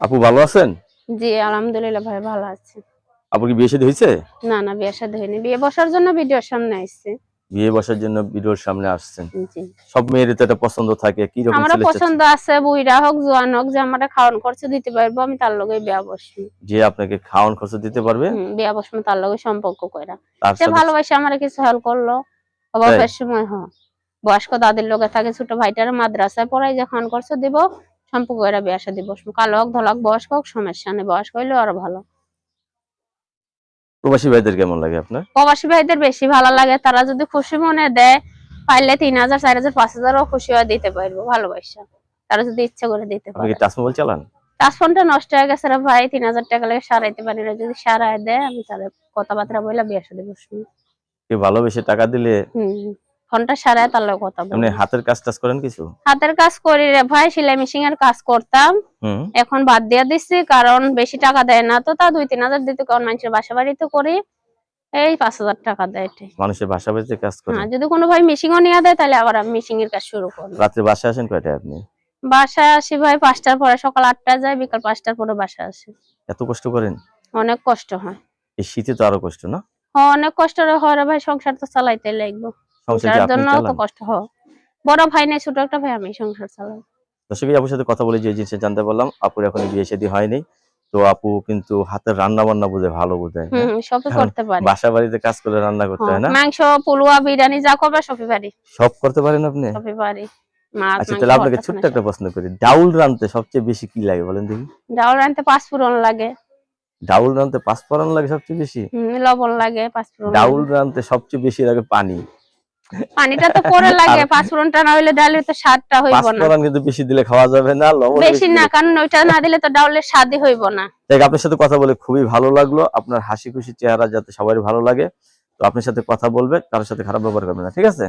আপু ভালো আছেন? জি আলহামদুলিল্লাহ ভাই ভালো আছি। আপু কি বিয়ে শাদী হয়েছে? না না বিয়ে শাদী হয়নি, বিয়ে বসার জন্য ভিডিওর সামনে আসছে। বিয়ে বসার জন্য ভিডিওর সামনে আসছেন। জি সব মেয়েরই তো একটা পছন্দ থাকে, কি রকম আমার ছেলে চাচ্ছেন? পছন্দ আছে, বুইড়া হোক জোয়ান হোক, যে আমার খাওয়ান খরচ দিতে পারবো আমি তার লগে বিয়া বসবো। যে আপনাকে খাওয়ান খরচ দিতে পারবে বিয়া বসবো তার লগে সম্পর্ক কইরা। তার সে সাথে। ভালোবাসে আমার কিছু হেল্প করলো তাই? অভাবের সময়। বয়স্ক দাদির লগে থাকে, ছোট ভাইটার মাদ্রাসায় পড়াই, যে খাওয়ান খরচ দিব সম্পর্ক কইরা বিয়া শাদী বসবো। কালো হোক ধলা হোক বয়স্ক হোক সমস্যা নেই, বয়স্ক হইলেও আরো ভালো। প্রবাসী ভাইদের কেমন লাগে আপনার? প্রবাসী ভাইদের বেশি ভালো লাগে, তারা যদি খুশি মনে দেয় পাইলে 3000 4000 5000 খুশি হয়ে দিতে পারবো ভালোবাসা, তারা যদি ইচ্ছা করে দিতে আপনি কি পারে। টাচ মোবাইল চালান? টাচ ফোনটা নষ্ট হয়ে গেছে রে ভাই, 3000 টাকা লাগে সারাইতে পারি না, যদি সারাই দেয় আমি তাহলে কথাবার্তা বলে বিয়ে শাদী বসবো। কি ভালোবেসে টাকা দিলে? ফোনটা সারায় তার লগে কথা এমনি বলবো। হাতের কাজ টাজ করেন কিছু? হাতের কাজ করি রে ভাই, সেলাই মেশিন এর কাজ করতাম, হুম। এখন বাদ দিয়ে দিচ্ছি কারণ বেশি টাকা দেয় না তো, তা 2-3000 দিতে, কারণ মানুষের বাসা বাড়িতে করি এই 5000 টাকা দেয়। মানুষের বাসা বাড়িতে কাজ করেন? হ্যাঁ, যদি কোনো ভাই মিশিংও নিয়ে দেয় তাহলে আবার আমি মিশিং এর কাজ শুরু করবো। রাত্রে বাসায় আসেন কয়টায় আপনি? বাসায় আসি ভাই 5টার পরে, সকাল 8টায় যাই, বিকাল 5টার পরে বাসায় আসি। এত কষ্ট করেন? অনেক কষ্ট হয়। এই শীতে তো আরো কষ্ট না? অনেক কষ্ট হয় রে ভাই, সংসার তো চালাইতে লাগবে, সংসার কি সংসারের আপনি জন্য তো চালান? কষ্ট হয়। বড় ভাই নেই, ছোট একটা ভাই, আমি সংসার চালাই। দর্শক আপুর সাথে কথা বলে যে জিনিসটা জানতে পারলাম, আপুর এখনো বিয়ে শাদী হয়নি। তো আপু কিন্তু হাতের রান্না বান্না বুঝে, ভালো বুঝে, হ্যাঁ? সবই কারণ করতে পারি। বাসা বাড়িতে কাজ করে রান্না করতে হয় না? মাংস, পোলোয়া, বিরিয়ানি যা করবে সবই পারি। সব করতে পারেন আপনি? সবই পারি। মাছ আচ্ছা, মাংস তাহলে আপনাকে ভর্তা ছোট্ট খানা সব। একটা প্রশ্ন করি, ডাউল রাঁধতে সবচেয়ে বেশি কি লাগে বলেন দেখি? ডাউল রাঁধতে 5 ফোড়ন লাগে। ডাউল রাঁধতে পাঁচফোড়ন লাগে সবচেয়ে বেশি? লবণ লাগে, 5 ফোড়ন ডাউল লাগে। রাঁধতে সবচেয়ে বেশি লাগে পানি। পানিটা তো পরে আর লাগে, 5 ফোড়নটা না হইলে ডালের তো স্বাদটা হইব না। পাঁচফোড়ন কিন্তু বেশি দিলে খাওয়া যাবে না, লবণ বেশি বেশি না, দিলে। কারণ ওইটা না দিলে তো ডাউলের স্বাদই হইব না। দেখ, আপনার সাথে কথা বলে খুবই ভালো লাগলো। আপনার হাসি খুশি চেহারা যাতে সবারই ভালো লাগে। তো আপনার সাথে কথা বলবে, কারোর সাথে খারাপ ব্যবহার করবে না, ঠিক আছে?